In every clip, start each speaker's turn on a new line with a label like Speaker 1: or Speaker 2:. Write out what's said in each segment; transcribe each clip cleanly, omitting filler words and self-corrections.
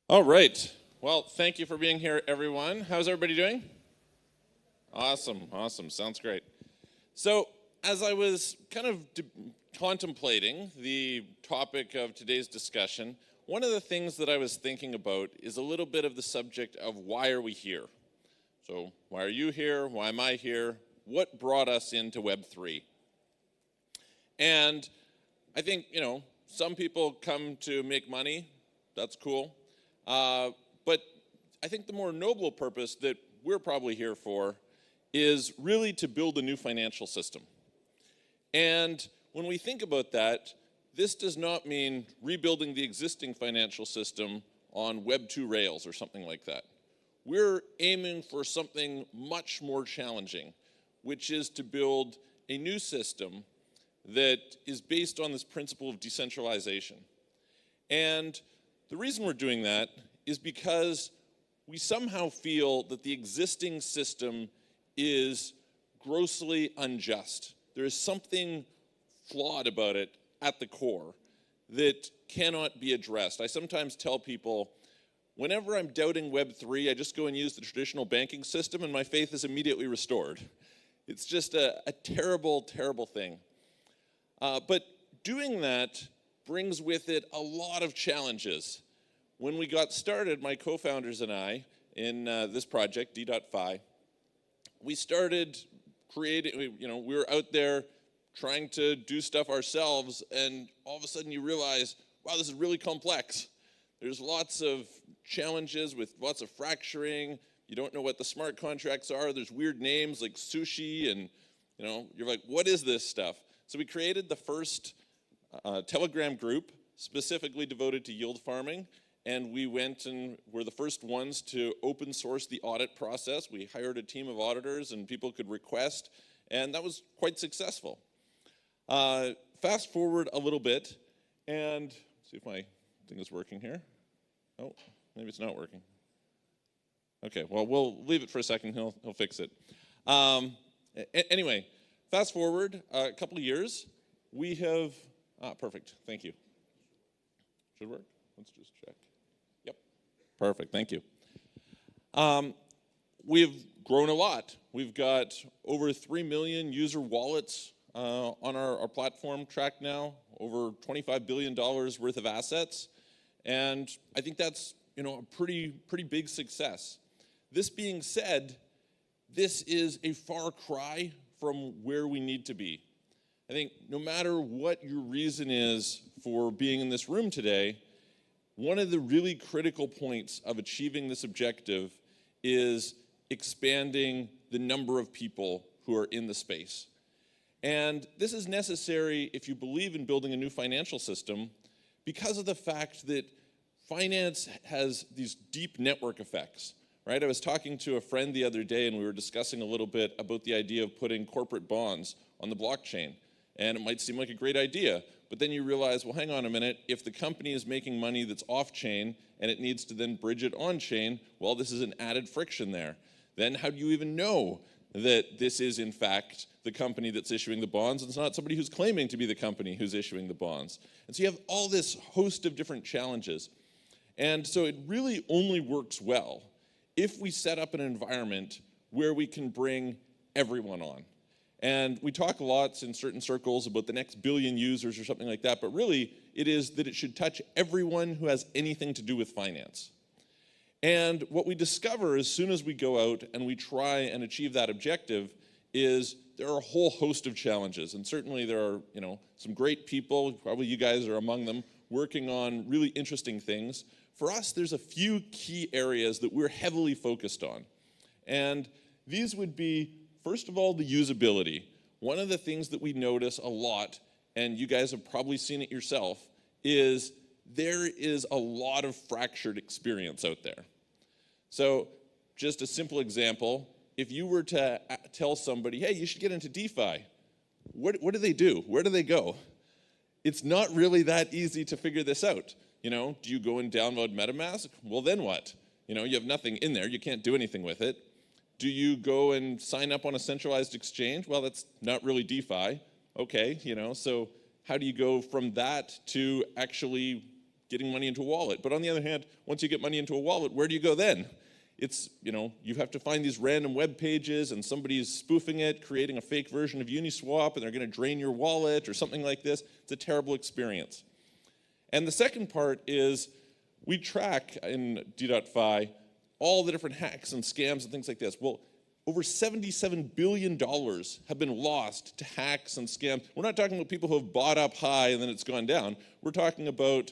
Speaker 1: All right. Well, thank you for being here, everyone. How's everybody doing? Awesome. Sounds great. So, as I was kind of contemplating the topic of today's discussion, one of the things that I was thinking about is a little bit of the subject of why are we here? So, why are you here? Why am I here? What brought us into Web3? And I think, some people come to make money. That's cool. But I think the more noble purpose that we're probably here for is really to build a new financial system. And when we think about that, this does not mean rebuilding the existing financial system on Web 2 rails or something like that. We're aiming for something much more challenging, which is to build a new system that is based on this principle of decentralization. And the reason we're doing that is because we somehow feel that the existing system is grossly unjust. There is something flawed about it at the core that cannot be addressed. I sometimes tell people, whenever I'm doubting Web3, I just go and use the traditional banking system and my faith is immediately restored. It's just a terrible, terrible thing. But doing that brings with it a lot of challenges. When we got started, my co-founders and I, in this project, De.Fi, we started creating, we were out there trying to do stuff ourselves, and all of a sudden you realize, wow, this is really complex. There's lots of challenges with lots of fracturing. You don't know what the smart contracts are. There's weird names like sushi, and you're like, what is this stuff? So we created the first Telegram group specifically devoted to yield farming, and we went and were the first ones to open source the audit process. We hired a team of auditors and people could request, and that was quite successful. Fast forward a little bit, and see if my thing is working here. Oh, maybe it's not working. Okay, well, we'll leave it for a second. He'll fix it. Anyway, fast forward a couple of years. We have, perfect, thank you. Should work? Let's just check. Yep, perfect, thank you. We've grown a lot. We've got over 3 million user wallets on our platform track now, over $25 billion worth of assets. And I think that's a pretty big success. This being said, this is a far cry from where we need to be. I think no matter what your reason is for being in this room today, one of the really critical points of achieving this objective is expanding the number of people who are in the space. And this is necessary if you believe in building a new financial system because of the fact that finance has these deep network effects, right? I was talking to a friend the other day and we were discussing a little bit about the idea of putting corporate bonds on the blockchain. And it might seem like a great idea, but then you realize, well, hang on a minute, if the company is making money that's off-chain and it needs to then bridge it on-chain, well, this is an added friction there. Then how do you even know that this is, in fact, the company that's issuing the bonds and it's not somebody who's claiming to be the company who's issuing the bonds? And so you have all this host of different challenges. And so it really only works well if we set up an environment where we can bring everyone on. And we talk lots in certain circles about the next billion users or something like that, but really it is that it should touch everyone who has anything to do with finance. And what we discover as soon as we go out and we try and achieve that objective is there are a whole host of challenges. And certainly there are, some great people, probably you guys are among them, working on really interesting things. For us, there's a few key areas that we're heavily focused on. And these would be, first of all, the usability. One of the things that we notice a lot, and you guys have probably seen it yourself, is there is a lot of fractured experience out there. So just a simple example, if you were to tell somebody, hey, you should get into DeFi, what do they do? Where do they go? It's not really that easy to figure this out. Do you go and download MetaMask? Well, then what? You have nothing in there. You can't do anything with it. Do you go and sign up on a centralized exchange? Well, that's not really DeFi. Okay, so how do you go from that to actually getting money into a wallet. But on the other hand, once you get money into a wallet, where do you go then? It's, you have to find these random web pages and somebody's spoofing it, creating a fake version of Uniswap, and they're going to drain your wallet or something like this. It's a terrible experience. And the second part is we track in De.Fi all the different hacks and scams and things like this. Well, over $77 billion have been lost to hacks and scams. We're not talking about people who have bought up high and then it's gone down. We're talking about,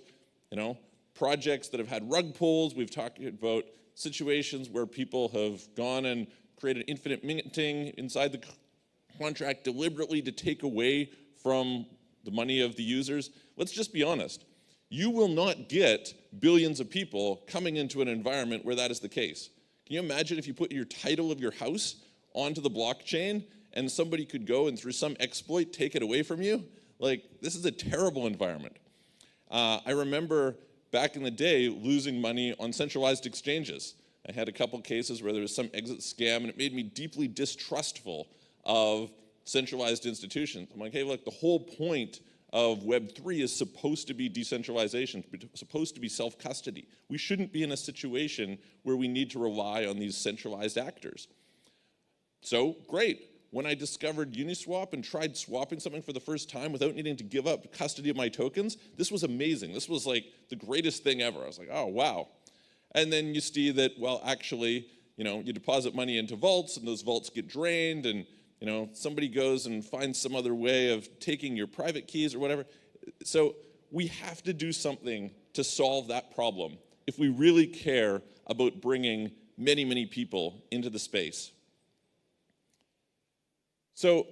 Speaker 1: projects that have had rug pulls. We've talked about situations where people have gone and created infinite minting inside the contract deliberately to take away from the money of the users. Let's just be honest. You will not get billions of people coming into an environment where that is the case. Can you imagine if you put your title of your house onto the blockchain and somebody could go and through some exploit take it away from you? This is a terrible environment. I remember back in the day losing money on centralized exchanges. I had a couple cases where there was some exit scam and it made me deeply distrustful of centralized institutions. I'm like, hey, look, the whole point of Web3 is supposed to be decentralization, supposed to be self-custody. We shouldn't be in a situation where we need to rely on these centralized actors. So, great. When I discovered Uniswap and tried swapping something for the first time without needing to give up custody of my tokens, this was amazing. This was like the greatest thing ever. I was like, oh, wow. And then you see that, well, actually, you deposit money into vaults and those vaults get drained and somebody goes and finds some other way of taking your private keys or whatever. So we have to do something to solve that problem if we really care about bringing many, many people into the space. So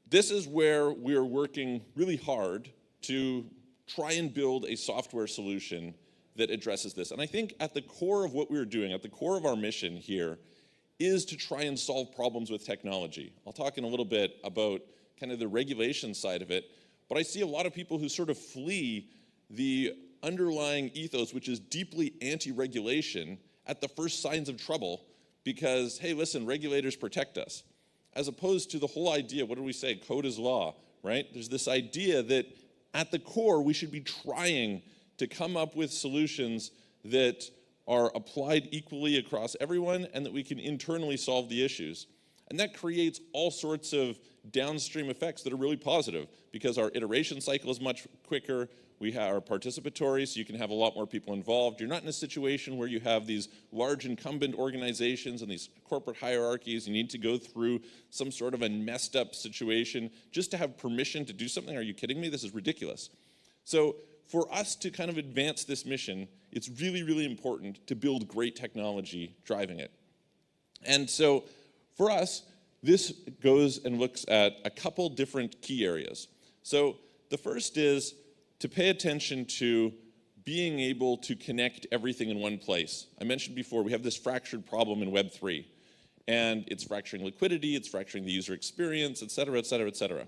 Speaker 1: this is where we are working really hard to try and build a software solution that addresses this. And I think at the core of what we're doing, at the core of our mission here, is to try and solve problems with technology. I'll talk in a little bit about kind of the regulation side of it, but I see a lot of people who sort of flee the underlying ethos, which is deeply anti-regulation, at the first signs of trouble because, hey, listen, regulators protect us. As opposed to the whole idea, what do we say? Code is law, right? There's this idea that at the core, we should be trying to come up with solutions that are applied equally across everyone and that we can internally solve the issues. And that creates all sorts of downstream effects that are really positive because our iteration cycle is much quicker. We are participatory, so you can have a lot more people involved. You're not in a situation where you have these large incumbent organizations and these corporate hierarchies. You need to go through some sort of a messed up situation just to have permission to do something. Are you kidding me? This is ridiculous. So for us to kind of advance this mission, it's really, really important to build great technology driving it. And so for us, this goes and looks at a couple different key areas. So the first is to pay attention to being able to connect everything in one place. I mentioned before, we have this fractured problem in Web3, and it's fracturing liquidity, it's fracturing the user experience, et cetera, et cetera, et cetera.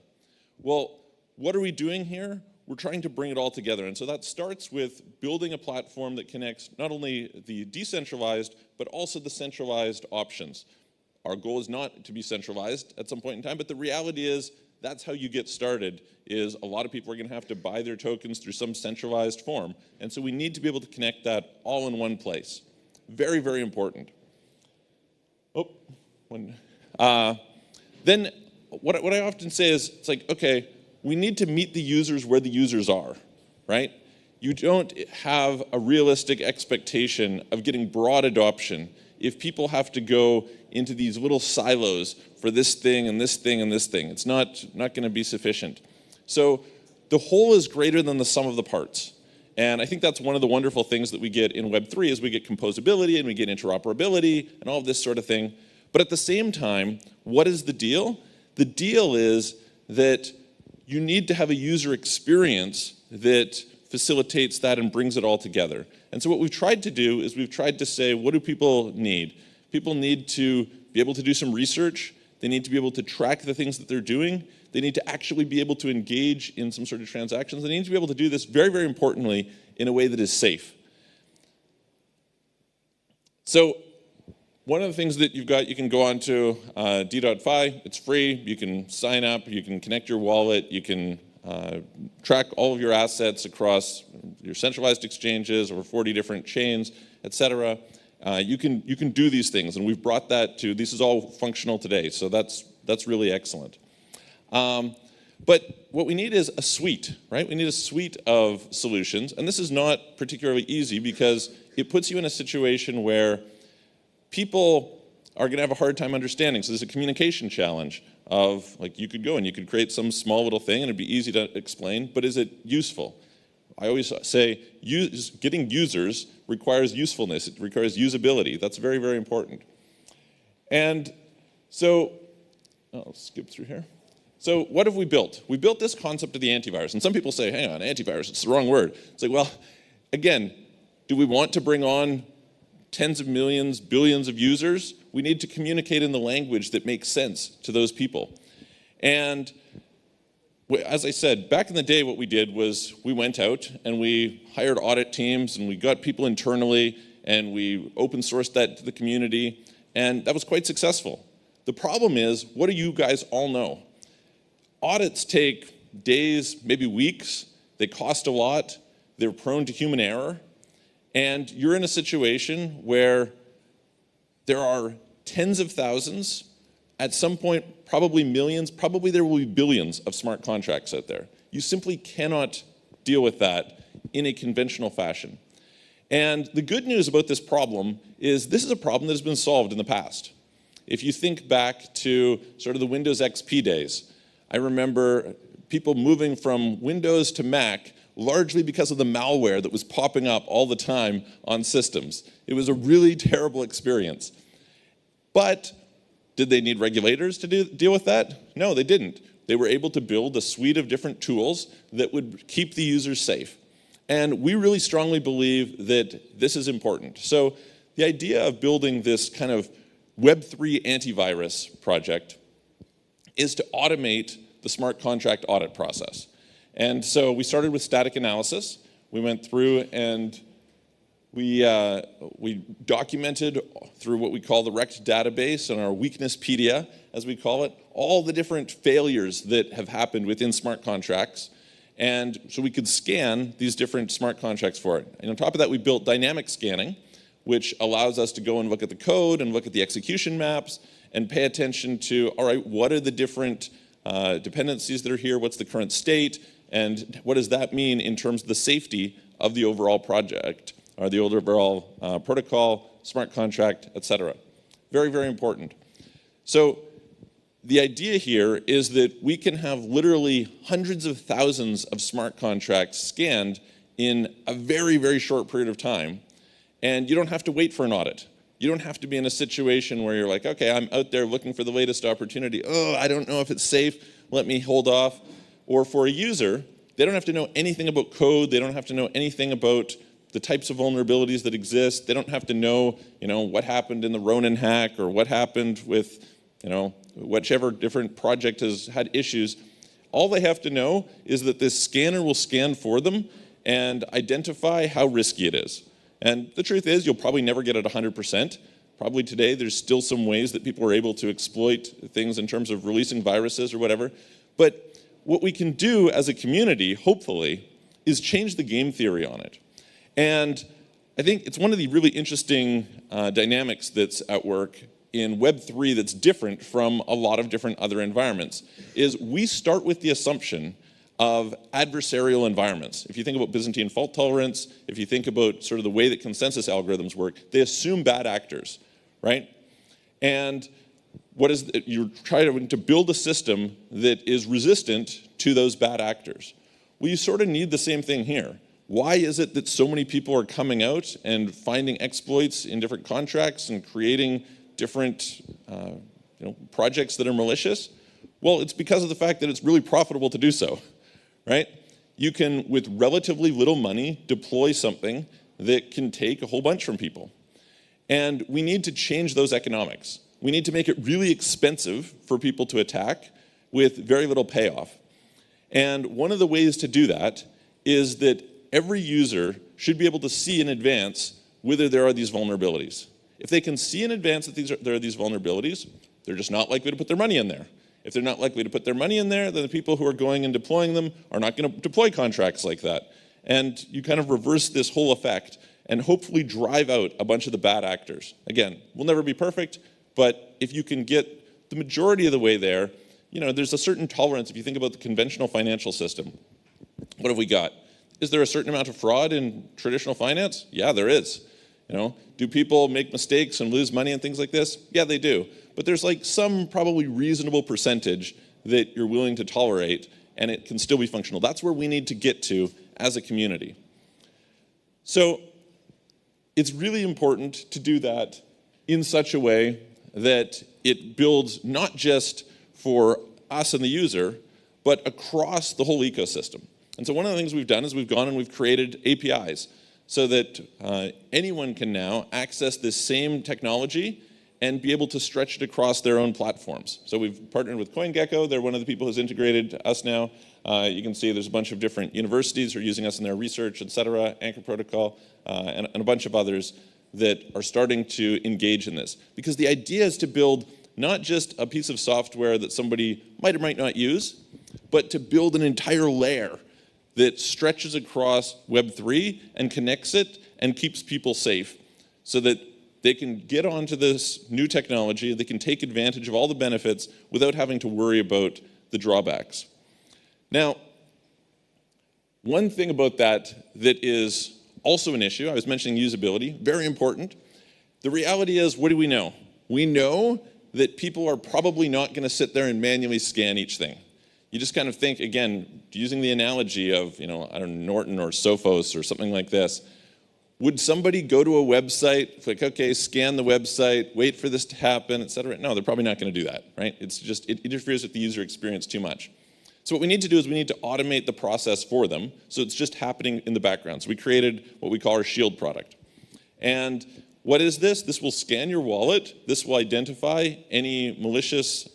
Speaker 1: Well, what are we doing here? We're trying to bring it all together, and so that starts with building a platform that connects not only the decentralized, but also the centralized options. Our goal is not to be centralized at some point in time, but the reality is that's how you get started, is a lot of people are going to have to buy their tokens through some centralized form. And so we need to be able to connect that all in one place. Very, very important. Then what I often say is, it's like, okay, we need to meet the users where the users are, right? You don't have a realistic expectation of getting broad adoption if people have to go into these little silos for this thing and this thing and this thing. It's not going to be sufficient. So the whole is greater than the sum of the parts. And I think that's one of the wonderful things that we get in Web3 is we get composability and we get interoperability and all of this sort of thing. But at the same time, what is the deal? The deal is that you need to have a user experience that facilitates that and brings it all together. And so what we've tried to do is we've tried to say, what do people need? People need to be able to do some research. They need to be able to track the things that they're doing. They need to actually be able to engage in some sort of transactions. They need to be able to do this very, very importantly in a way that is safe. So one of the things that you've got, you can go on to D.Fi. It's free. You can sign up. You can connect your wallet. You can track all of your assets across your centralized exchanges, over 40 different chains, et cetera. You can do these things, and we've brought that to, this is all functional today, so that's really excellent. But what we need is a suite, right? We need a suite of solutions, and this is not particularly easy because it puts you in a situation where people are going to have a hard time understanding. So there's a communication challenge of, like, you could go and you could create some small little thing and it'd be easy to explain, but is it useful? I always say getting users requires usefulness. It requires usability. That's very, very important. And so, I'll skip through here. So what have we built? We built this concept of the antivirus. And some people say, hang on, antivirus, it's the wrong word. It's like, well, again, do we want to bring on tens of millions, billions of users? We need to communicate in the language that makes sense to those people. And as I said, back in the day, what we did was we went out and we hired audit teams and we got people internally and we open sourced that to the community, and that was quite successful. The problem is, what do you guys all know? Audits take days, maybe weeks. They cost a lot. They're prone to human error. And you're in a situation where there are tens of thousands, at some point probably millions, probably there will be billions of smart contracts out there. You simply cannot deal with that in a conventional fashion. And the good news about this problem is this is a problem that has been solved in the past. If you think back to sort of the Windows XP days, I remember people moving from Windows to Mac largely because of the malware that was popping up all the time on systems. It was a really terrible experience. But did they need regulators to deal with that? No, they didn't. They were able to build a suite of different tools that would keep the users safe. And we really strongly believe that this is important. So the idea of building this kind of Web3 antivirus project is to automate the smart contract audit process. And so we started with static analysis. We went through and we documented through what we call the RECT database and our weaknesspedia, as we call it, all the different failures that have happened within smart contracts. And so we could scan these different smart contracts for it. And on top of that, we built dynamic scanning, which allows us to go and look at the code and look at the execution maps and pay attention to, all right, what are the different dependencies that are here? What's the current state? And what does that mean in terms of the safety of the overall project, or the overall protocol, smart contract, et cetera? Very, very important. So the idea here is that we can have literally hundreds of thousands of smart contracts scanned in a very, very short period of time, and you don't have to wait for an audit. You don't have to be in a situation where you're like, okay, I'm out there looking for the latest opportunity. Oh, I don't know if it's safe. Let me hold off. Or for a user, they don't have to know anything about code. They don't have to know anything about the types of vulnerabilities that exist. They don't have to know, what happened in the Ronin hack or what happened with, whichever different project has had issues. All they have to know is that this scanner will scan for them and identify how risky it is. And the truth is, you'll probably never get it 100%. Probably today, there's still some ways that people are able to exploit things in terms of releasing viruses or whatever. But what we can do as a community, hopefully, is change the game theory on it. And I think it's one of the really interesting dynamics that's at work in Web3 that's different from a lot of different other environments, is we start with the assumption of adversarial environments. If you think about Byzantine fault tolerance, if you think about sort of the way that consensus algorithms work, they assume bad actors, right? And you try to build a system that is resistant to those bad actors. Well, you sort of need the same thing here. Why is it that so many people are coming out and finding exploits in different contracts and creating different projects that are malicious? Well, it's because of the fact that it's really profitable to do so, right? You can, with relatively little money, deploy something that can take a whole bunch from people. And we need to change those economics. We need to make it really expensive for people to attack with very little payoff. And one of the ways to do that is that every user should be able to see in advance whether there are these vulnerabilities. If they can see in advance that there are these vulnerabilities, they're just not likely to put their money in there. If they're not likely to put their money in there, then the people who are going and deploying them are not going to deploy contracts like that. And you kind of reverse this whole effect and hopefully drive out a bunch of the bad actors. Again, we'll never be perfect, but if you can get the majority of the way there, there's a certain tolerance if you think about the conventional financial system. What have we got? Is there a certain amount of fraud in traditional finance? Yeah, there is. Do people make mistakes and lose money and things like this? Yeah, they do. But there's like some probably reasonable percentage that you're willing to tolerate, and it can still be functional. That's where we need to get to as a community. So it's really important to do that in such a way that it builds not just for us and the user, but across the whole ecosystem. And so one of the things we've done is we've gone and we've created APIs so that anyone can now access this same technology and be able to stretch it across their own platforms. So we've partnered with CoinGecko. They're one of the people who's integrated us now. You can see there's a bunch of different universities who are using us in their research, et cetera, Anchor Protocol, and a bunch of others that are starting to engage in this. Because the idea is to build not just a piece of software that somebody might or might not use, but to build an entire layer that stretches across Web3 and connects it and keeps people safe so that they can get onto this new technology, they can take advantage of all the benefits without having to worry about the drawbacks. Now, one thing about that is also an issue, I was mentioning usability, very important. The reality is, what do we know? We know that people are probably not going to sit there and manually scan each thing. You just kind of think, again, using the analogy of, I don't know, Norton or Sophos or something like this, would somebody go to a website, like, okay, scan the website, wait for this to happen, et cetera? No, they're probably not going to do that, right? It's just, it interferes with the user experience too much. So what we need to do is we need to automate the process for them, so it's just happening in the background. So we created what we call our Shield product. And what is this? This will scan your wallet. This will identify any malicious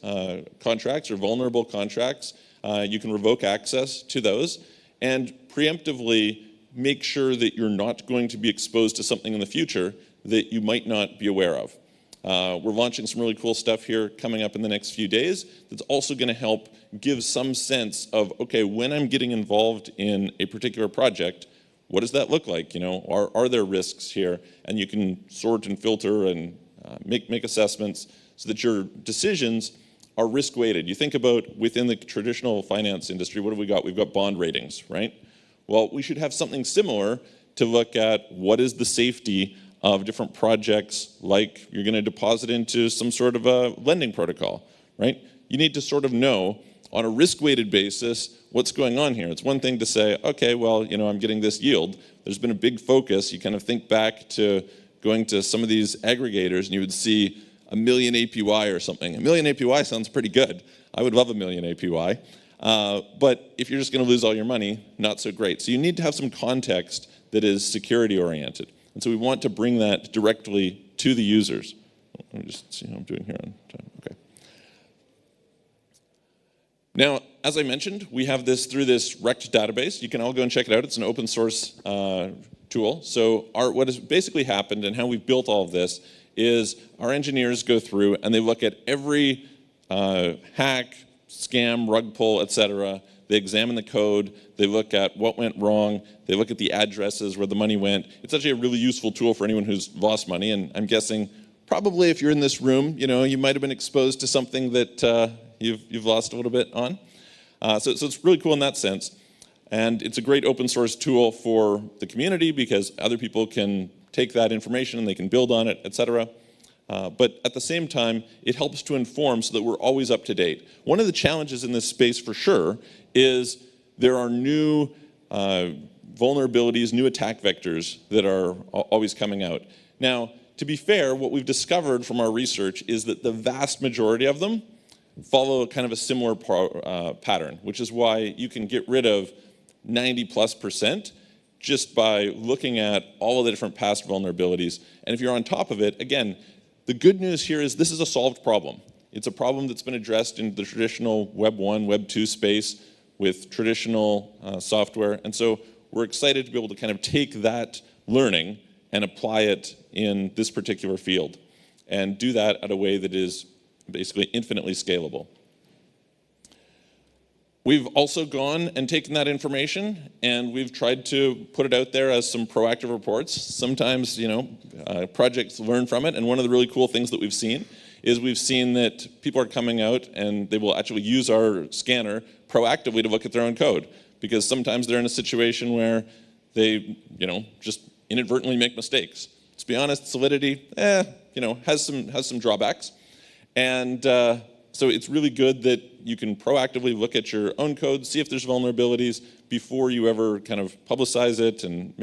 Speaker 1: contracts or vulnerable contracts. You can revoke access to those and preemptively make sure that you're not going to be exposed to something in the future that you might not be aware of. We're launching some really cool stuff here coming up in the next few days that's also going to help give some sense of, okay, when I'm getting involved in a particular project, what does that look like? Are there risks here? And you can sort and filter and make assessments so that your decisions are risk weighted. You think about within the traditional finance industry, what have we got? We've got bond ratings, right? Well, we should have something similar to look at what is the safety of different projects, like you're going to deposit into some sort of a lending protocol, right? You need to sort of know on a risk-weighted basis what's going on here. It's one thing to say, okay, well, I'm getting this yield. There's been a big focus. You kind of think back to going to some of these aggregators and you would see $1 million APY or something. $1 million APY sounds pretty good. I would love $1 million APY. But if you're just going to lose all your money, not so great. So you need to have some context that is security oriented. And so we want to bring that directly to the users. Let me just see how I'm doing here on time. Okay. Now, as I mentioned, we have this through this Rect database. You can all go and check it out. It's an open source tool. So what has basically happened and how we've built all of this is our engineers go through and they look at every hack, scam, rug pull, et cetera. They examine the code. They look at what went wrong. They look at the addresses where the money went. It's actually a really useful tool for anyone who's lost money. And I'm guessing probably if you're in this room, you might have been exposed to something that you've lost a little bit on. So it's really cool in that sense. And it's a great open source tool for the community because other people can take that information and they can build on it, et cetera. But at the same time, it helps to inform so that we're always up to date. One of the challenges in this space for sure is there are new vulnerabilities, new attack vectors that are always coming out. Now, to be fair, what we've discovered from our research is that the vast majority of them follow kind of a similar pattern, which is why you can get rid of 90+% just by looking at all of the different past vulnerabilities. And if you're on top of it, again, the good news here is this is a solved problem. It's a problem that's been addressed in the traditional Web 1, Web 2 space with traditional software. And so we're excited to be able to kind of take that learning and apply it in this particular field and do that at a way that is basically infinitely scalable. We've also gone and taken that information and we've tried to put it out there as some proactive reports. Sometimes, projects learn from it, and one of the really cool things that we've seen is we've seen that people are coming out and they will actually use our scanner proactively to look at their own code, because sometimes they're in a situation where they, just inadvertently make mistakes. To be honest, Solidity, has some drawbacks, and so it's really good that you can proactively look at your own code, see if there's vulnerabilities before you ever kind of publicize it and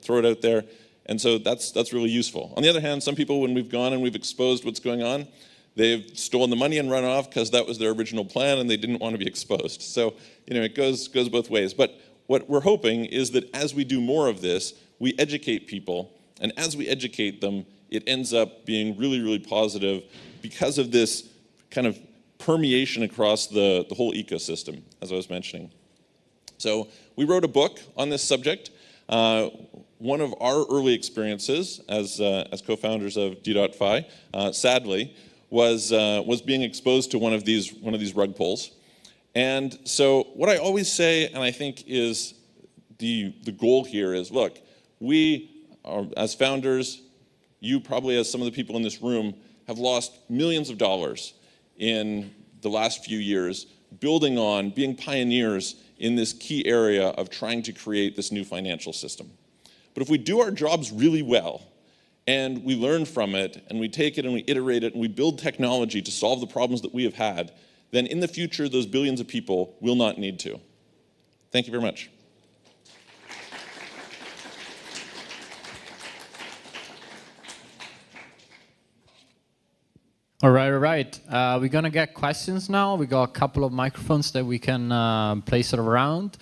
Speaker 1: throw it out there. And so that's really useful. On the other hand, some people, when we've gone and we've exposed what's going on, they've stolen the money and run off because that was their original plan and they didn't want to be exposed. So, it goes both ways. But what we're hoping is that as we do more of this, we educate people, and as we educate them, it ends up being really, really positive because of this kind of permeation across the whole ecosystem, as I was mentioning. So we wrote a book on this subject. One of our early experiences as co-founders of De.Fi, sadly, was being exposed to one of these rug pulls. And so what I always say, and I think is the goal here is, look, we are, as founders, you probably as some of the people in this room, have lost millions of dollars in the last few years building on, being pioneers in this key area of trying to create this new financial system. But if we do our jobs really well, and we learn from it, and we take it and we iterate it, and we build technology to solve the problems that we have had, then in the future, those billions of people will not need to. Thank you very much.
Speaker 2: All right. We're gonna get questions now. We got a couple of microphones that we can place it around.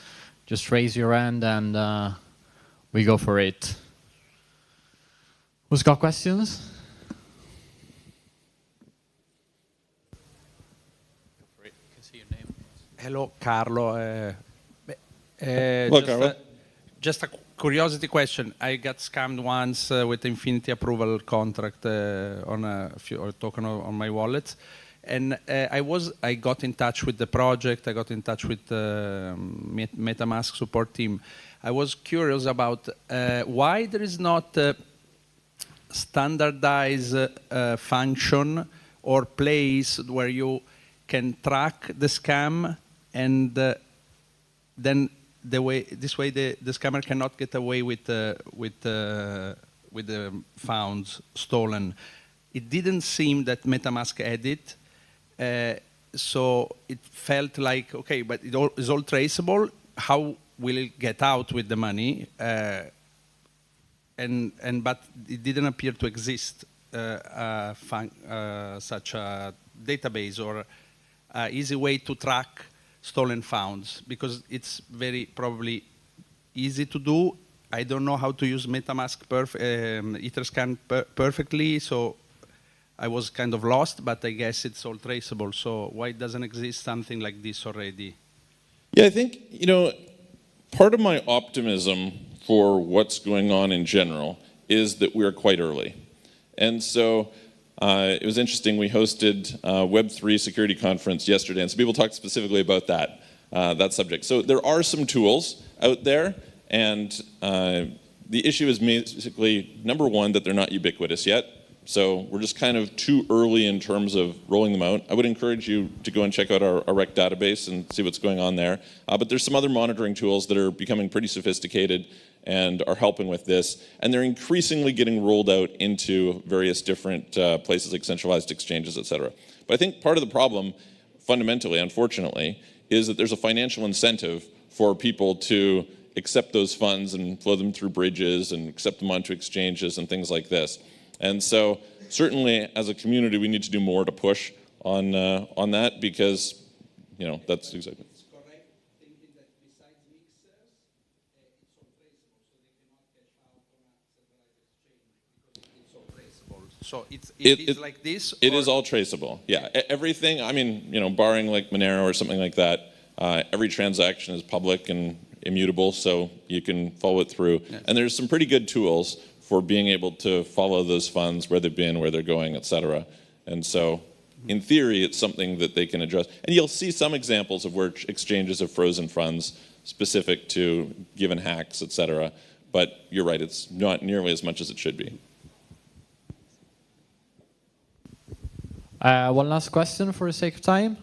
Speaker 2: Just raise your hand and we go for it. Who's got questions?
Speaker 3: Hello, Carlo.
Speaker 1: Hello, Carlo.
Speaker 3: Just a curiosity question. I got scammed once with Infinity approval contract on a token on my wallet, and I got in touch with the project. I got in touch with the MetaMask support team. I was curious about why there is not a standardized function or place where you can track the scam, and then this way the scammer cannot get away with the funds stolen. It didn't seem that MetaMask had it, so it felt like, okay, but it's all traceable. How will it get out with the money? But it didn't appear to exist such a database or an easy way to track stolen funds, because it's very probably easy to do. I don't know how to use MetaMask Etherscan perfectly, so I was kind of lost, but I guess it's all traceable. So why doesn't exist something like this already?
Speaker 1: Yeah, I think, part of my optimism for what's going on in general is that we're quite early. And so it was interesting, we hosted a Web3 security conference yesterday, and some people talked specifically about that subject. So there are some tools out there, and the issue is basically, number one, that they're not ubiquitous yet. So we're just kind of too early in terms of rolling them out. I would encourage you to go and check out our rec database and see what's going on there. But there's some other monitoring tools that are becoming pretty sophisticated and are helping with this. And they're increasingly getting rolled out into various different places like centralized exchanges, et cetera. But I think part of the problem, fundamentally, unfortunately, is that there's a financial incentive for people to accept those funds and flow them through bridges and accept them onto exchanges and things like this. And so certainly as a community, we need to do more to push on that, because, that's exactly.
Speaker 3: It's correct thinking that besides mixers, it's all traceable, so they cannot cash out on a centralized exchange because it's all traceable. So it is like this?
Speaker 1: It is all traceable, yeah. Everything, barring like Monero or something like that, every transaction is public and immutable, so you can follow it through. Yes. And there's some pretty good tools for being able to follow those funds, where they've been, where they're going, et cetera. And so in theory, it's something that they can address. And you'll see some examples of where exchanges have frozen funds specific to given hacks, et cetera. But you're right, it's not nearly as much as it should be.
Speaker 2: One last question for the sake of time.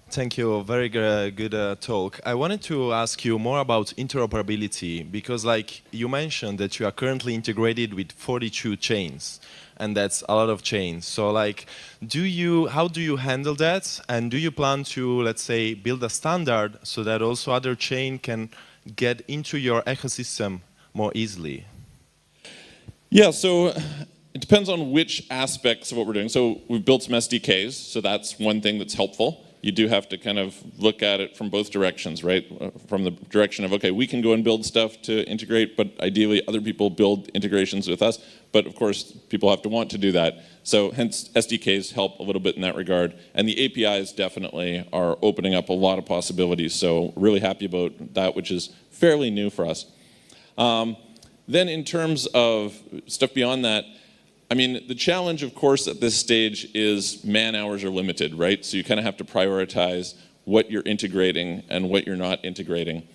Speaker 4: Thank you. Very good talk. I wanted to ask you more about interoperability because, like you mentioned, that you are currently integrated with 42 chains, and that's a lot of chains. So, like, how do you handle that? And do you plan to, let's say, build a standard so that also other chain can get into your ecosystem more easily?
Speaker 1: Yeah. So. It depends on which aspects of what we're doing. So we've built some SDKs, so that's one thing that's helpful. You do have to kind of look at it from both directions, right? From the direction of, okay, we can go and build stuff to integrate, but ideally other people build integrations with us. But of course, people have to want to do that. So hence, SDKs help a little bit in that regard. And the APIs definitely are opening up a lot of possibilities. So really happy about that, which is fairly new for us. Then in terms of stuff beyond that, I mean, the challenge, of course, at this stage is man hours are limited, right? So you kind of have to prioritize what you're integrating and what you're not integrating.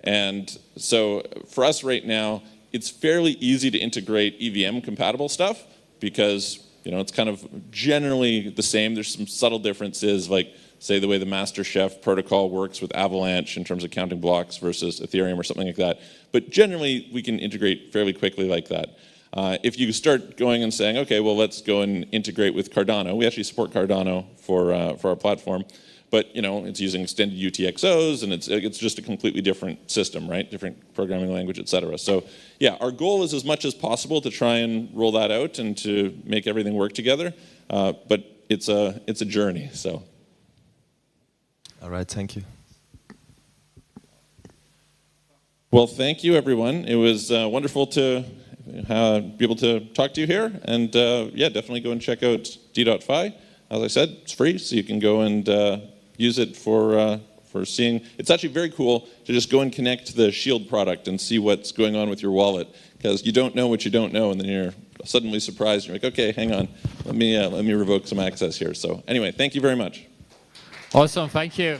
Speaker 1: And so for us right now, it's fairly easy to integrate EVM compatible stuff because, you know, it's kind of generally the same. There's some subtle differences, like say the way the MasterChef protocol works with Avalanche in terms of counting blocks versus Ethereum or something like that. But generally, we can integrate fairly quickly like that. If you start going and saying, okay, well, let's go and integrate with Cardano. We actually support Cardano for our platform, but you know, it's using extended UTXOs, and it's just a completely different system, right? Different programming language, et cetera. So yeah, our goal is as much as possible to try and roll that out and to make everything work together, but it's a journey. So.
Speaker 4: All right, thank you.
Speaker 1: Well, thank you, everyone. It was wonderful to be able to talk to you here, and yeah, definitely go and check out D.Fi. As I said, it's free, so you can go and use it for seeing. It's actually very cool to just go and connect to the Shield product and see what's going on with your wallet, because you don't know what you don't know, and then you're suddenly surprised. You're like, okay, hang on, let me revoke some access here. So anyway, thank you very much.
Speaker 2: Awesome, thank you.